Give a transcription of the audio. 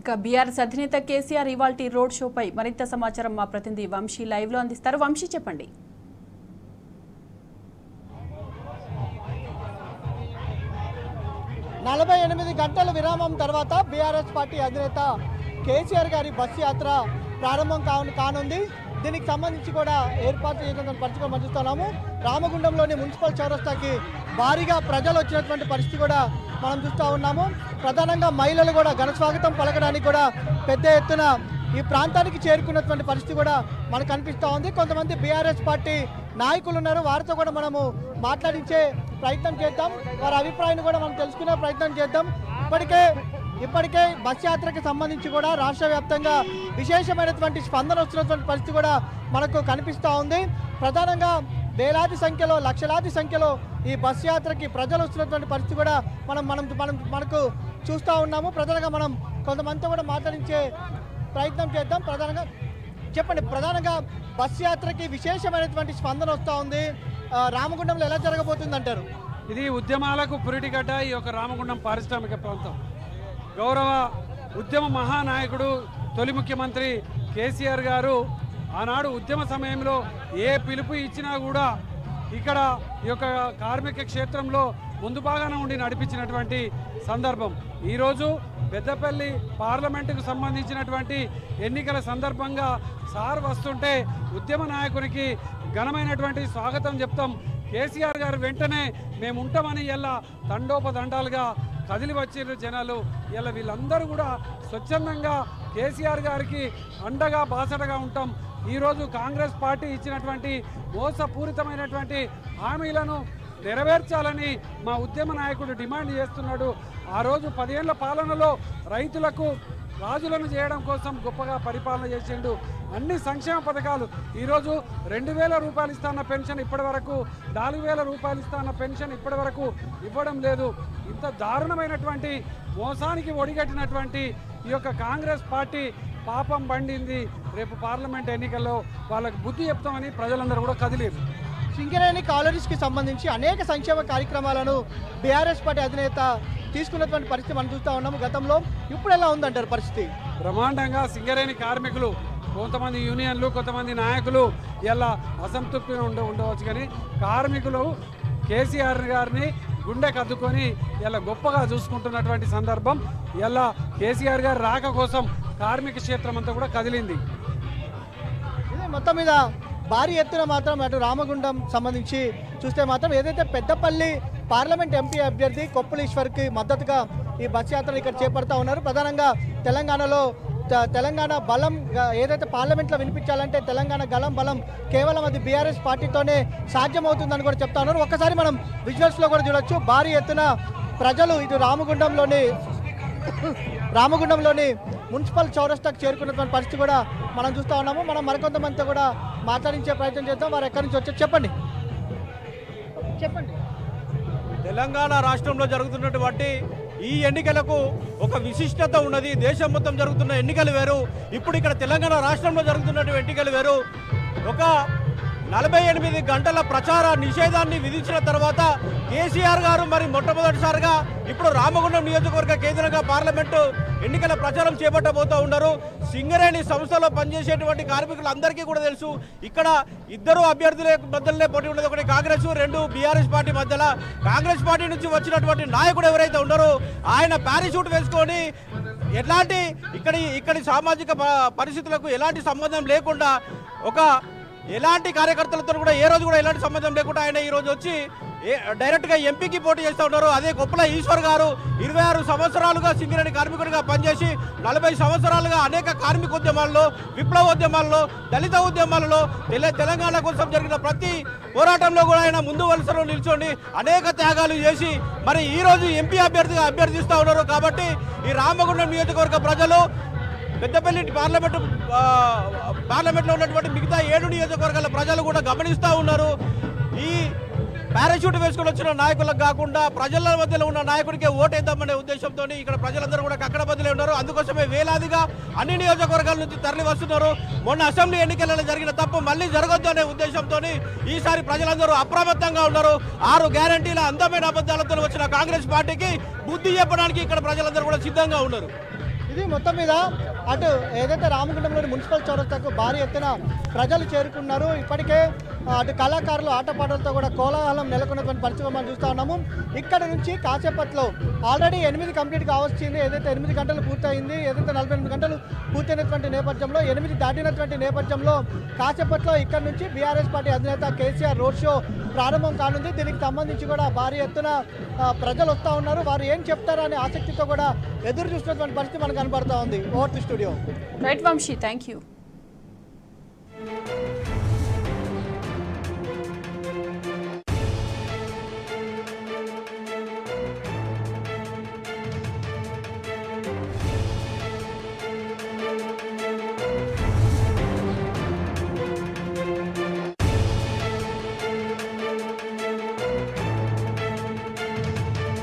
ఇక బీఆర్ఎస్ అధినేత కేసీఆర్ ఇవాల్టి రోడ్ షోపై మరింత సమాచారం మా ప్రతినిధి వంశీ లైవ్ లో అందిస్తారు. వంశీ చెప్పండి. 48 గంటల విరామం తర్వాత బీఆర్ఎస్ పార్టీ అధినేత కేసీఆర్ గారి బస్సు యాత్ర ప్రారంభం కానుంది. దీనికి సంబంధించి కూడా ఏర్పాటు చేసినటువంటి పరిస్థితి మనం చూస్తున్నాము. రామగుండంలోని మున్సిపల్ చౌరస్తాకి భారీగా ప్రజలు వచ్చినటువంటి పరిస్థితి కూడా మనం చూస్తూ ఉన్నాము. ప్రధానంగా మహిళలు కూడా ఘన స్వాగతం పలకడానికి కూడా పెద్ద ఎత్తున ఈ ప్రాంతానికి చేరుకున్నటువంటి పరిస్థితి కూడా మనకు కనిపిస్తూ ఉంది. కొంతమంది బీఆర్ఎస్ పార్టీ నాయకులు ఉన్నారు, వారితో కూడా మనము మాట్లాడించే ప్రయత్నం చేద్దాం, వారి అభిప్రాయాన్ని కూడా మనం తెలుసుకునే ప్రయత్నం చేద్దాం. ఇప్పటికే బస్ యాత్రకి సంబంధించి కూడా రాష్ట్ర వ్యాప్తంగా విశేషమైనటువంటి స్పందన వస్తున్నటువంటి పరిస్థితి కూడా మనకు కనిపిస్తూ ఉంది. ప్రధానంగా వేలాది సంఖ్యలో లక్షలాది సంఖ్యలో ఈ బస్ యాత్రకి ప్రజలు వస్తున్నటువంటి పరిస్థితి కూడా మనకు చూస్తూ ఉన్నాము. ప్రధానంగా మనం కొంతమందితో కూడా మాట్లాడించే ప్రయత్నం చేద్దాం. ప్రధానంగా బస్ యాత్రకి విశేషమైనటువంటి స్పందన వస్తూ ఉంది. రామగుండంలో ఎలా జరగబోతుంది అంటారు? ఇది ఉద్యమాలకు పురిటిగడ్డ ఈ యొక్క రామగుండం పారిశ్రామిక ప్రాంతం. గౌరవ ఉద్యమ మహానాయకుడు తొలి ముఖ్యమంత్రి కేసీఆర్ గారు ఆనాడు ఉద్యమ సమయంలో ఏ పిలుపు ఇచ్చినా కూడా ఇక్కడ ఈ యొక్క కార్మిక క్షేత్రంలో ముందు భాగాన ఉండి నడిపించినటువంటి సందర్భం. ఈరోజు పెద్దపల్లి పార్లమెంటుకు సంబంధించినటువంటి ఎన్నికల సందర్భంగా సార్ వస్తుంటే ఉద్యమ నాయకునికి ఘనమైనటువంటి స్వాగతం చెప్తాం. కేసీఆర్ గారు వెంటనే మేము ఉంటామని ఇలా తండోపదండాలుగా కదిలి వచ్చిన జనాలు ఇలా వీళ్ళందరూ కూడా స్వచ్ఛందంగా కేసీఆర్ గారికి అండగా బాసటగా ఉంటాం. ఈరోజు కాంగ్రెస్ పార్టీ ఇచ్చినటువంటి మోసపూరితమైనటువంటి హామీలను నెరవేర్చాలని మా ఉద్యమ నాయకుడు డిమాండ్ చేస్తున్నాడు. ఆ రోజు 10 ఏళ్ల పాలనలో రైతులకు రాజులను చేయడం కోసం గొప్పగా పరిపాలన చేసిండు. అన్ని సంక్షేమ పథకాలు ఈరోజు 2000 రూపాయలు ఇస్తున్న పెన్షన్ ఇప్పటి వరకు 4000 రూపాయలు ఇస్తున్న పెన్షన్ ఇప్పటి వరకు ఇవ్వడం లేదు. ఇంత దారుణమైనటువంటి మోసానికి ఒడిగట్టినటువంటి ఈ యొక్క కాంగ్రెస్ పార్టీ పాపం పండింది. రేపు పార్లమెంట్ ఎన్నికల్లో వాళ్ళకు బుద్ధి చెప్తామని ప్రజలందరూ కూడా కదిలేరు. సింగరేణి కాలరీస్కి సంబంధించి అనేక సంక్షేమ కార్యక్రమాలను బీఆర్ఎస్ పార్టీ అధినేత తీసుకున్నటువంటి పరిస్థితి మనం చూస్తూ ఉన్నాము. గతంలో ఇప్పుడు ఎలా ఉందంటారు పరిస్థితి? బ్రహ్మాండంగా సింగరేణి కార్మికులు కొంతమంది యూనియన్లు కొంతమంది నాయకులు ఇలా అసంతృప్తిగా ఉండవచ్చు, కానీ కార్మికులు కేసీఆర్ గారిని గుండె కద్దుకొని ఇలా గొప్పగా చూసుకుంటున్నటువంటి సందర్భం. ఇలా కేసీఆర్ గారి రాక కోసం కార్మిక క్షేత్రం అంతా కూడా కదిలింది. ఇది మొత్తం మీద భారీ ఎత్తున మాత్రం అటు రామగుండం సంబంధించి చూస్తే మాత్రం ఏదైతే పెద్దపల్లి పార్లమెంట్ ఎంపీ అభ్యర్థి కొప్పుల ఈశ్వర్కి మద్దతుగా ఈ బస్ యాత్రలు ఇక్కడ చేపడతా ఉన్నారు. ప్రధానంగా తెలంగాణ బలం ఏదైతే పార్లమెంట్లో వినిపించాలంటే తెలంగాణ గలం బలం కేవలం అది బీఆర్ఎస్ పార్టీతోనే సాధ్యమవుతుందని కూడా చెప్తా ఉన్నారు. ఒక్కసారి మనం విజువల్స్లో కూడా చూడొచ్చు. భారీ ఎత్తున ప్రజలు ఇటు రామగుండంలోని మున్సిపల్ చౌరస్తాకు చేరుకున్నటువంటి పరిస్థితి కూడా మనం చూస్తూ ఉన్నాము. మనం మరికొంతమందితో కూడా మాట్లాడించే ప్రయత్నం చేద్దాం. వారు ఎక్కడి నుంచి వచ్చారు చెప్పండి. తెలంగాణ రాష్ట్రంలో జరుగుతున్నటువంటి ఈ ఎన్నికలకు ఒక విశిష్టత ఉన్నది. దేశం మొత్తం జరుగుతున్న ఎన్నికలు వేరు, ఇప్పుడు ఇక్కడ తెలంగాణ రాష్ట్రంలో జరుగుతున్నటువంటి ఎన్నికలు వేరు. ఒక 48 గంటల ప్రచార నిషేధాన్ని విధించిన తర్వాత కేసీఆర్ గారు మరి మొట్టమొదటిసారిగా ఇప్పుడు రామగుండం నియోజకవర్గ కేంద్రంగా పార్లమెంటు ఎన్నికల ప్రచారం చేపట్టబోతూ ఉన్నారు. సింగరేణి సంస్థలో పనిచేసేటువంటి కార్మికులందరికీ కూడా తెలుసు, ఇక్కడ ఇద్దరు అభ్యర్థుల మధ్యలోనే పోటీ ఉండదు. ఒకటి కాంగ్రెస్, 2 బీఆర్ఎస్ పార్టీ మధ్యలో. కాంగ్రెస్ పార్టీ నుంచి వచ్చినటువంటి నాయకుడు ఎవరైతే ఉన్నారో ఆయన పారాషూట్ వేసుకొని ఎలాంటి ఇక్కడి సామాజిక పరిస్థితులకు ఎలాంటి సంబంధం లేకుండా ఎలాంటి కార్యకర్తలతో కూడా ఏ రోజు కూడా ఎలాంటి సంబంధం లేకుండా ఆయన ఈ రోజు వచ్చి డైరెక్ట్గా ఎంపీకి పోటీ చేస్తూ ఉన్నారు. అదే కొప్పుల ఈశ్వర్ గారు 26 సంవత్సరాలుగా సింగరేణి కార్మికుడిగా పనిచేసి 40 సంవత్సరాలుగా అనేక కార్మికోద్యమాల్లో, విప్లవోద్యమాల్లో, దళిత ఉద్యమాలలో తెలంగాణ కోసం జరిగిన ప్రతి పోరాటంలో కూడా ఆయన ముందు వరుసలో నిల్చొని అనేక త్యాగాలు చేసి మరి ఈ రోజు ఎంపీ అభ్యర్థిగా అభ్యర్థిస్తూ ఉన్నారు. కాబట్టి ఈ రామగుండం నియోజకవర్గ ప్రజలు పెద్దపల్లి పార్లమెంట్లో ఉన్నటువంటి మిగతా 7 నియోజకవర్గాల ప్రజలు కూడా గమనిస్తూ ఉన్నారు. ఈ పారాషూట్ వేసుకొని వచ్చిన నాయకులకు కాకుండా ప్రజల మధ్యలో ఉన్న నాయకుడికే ఓటేద్దామనే ఉద్దేశంతో ఇక్కడ ప్రజలందరూ కూడా కక్కడ బదిలీ ఉన్నారు. అందుకోసమే వేలాదిగా అన్ని నియోజకవర్గాల నుంచి తరలి వస్తున్నారు. మొన్న అసెంబ్లీ ఎన్నికలలో జరిగిన తప్పు మళ్ళీ జరగొద్దు అనే ఉద్దేశంతో ఈసారి ప్రజలందరూ అప్రమత్తంగా ఉన్నారు. 6 గ్యారంటీల అందమైన అబద్ధాలతో వచ్చిన కాంగ్రెస్ పార్టీకి బుద్ధి చెప్పడానికి ఇక్కడ ప్రజలందరూ కూడా సిద్ధంగా ఉన్నారు. ఇది మొత్తం మీద అటు ఏదైతే రామగుండంలోని మున్సిపల్ చౌరస్తాకు భారీ ఎత్తున ప్రజలు చేరుకున్నారు. ఇప్పటికే అటు కళాకారులు ఆటపాటలతో కూడా కోలాహలం నెలకొన్నటువంటి పరిస్థితి మనం చూస్తూ ఉన్నాము. ఇక్కడ నుంచి కాసేపట్లో ఆల్రెడీ 8 కంప్లీట్ కావచ్చింది. ఏదైతే 8 గంటలు పూర్తయింది, ఏదైతే 48 గంటలు పూర్తయినటువంటి నేపథ్యంలో 8 దాటినటువంటి నేపథ్యంలో కాసేపట్లో ఇక్కడ నుంచి బీఆర్ఎస్ పార్టీ అధినేత కేసీఆర్ రోడ్ షో ప్రారంభం కానుంది. దీనికి సంబంధించి కూడా భారీ ఎత్తున ప్రజలు వస్తూ ఉన్నారు. వారు ఏం చెప్తారనే ఆసక్తితో కూడా ఎదురు చూస్తున్నటువంటి పరిస్థితి మనకు కనబడతా ఉంది. Over to studio. Right Vamshi, thank you.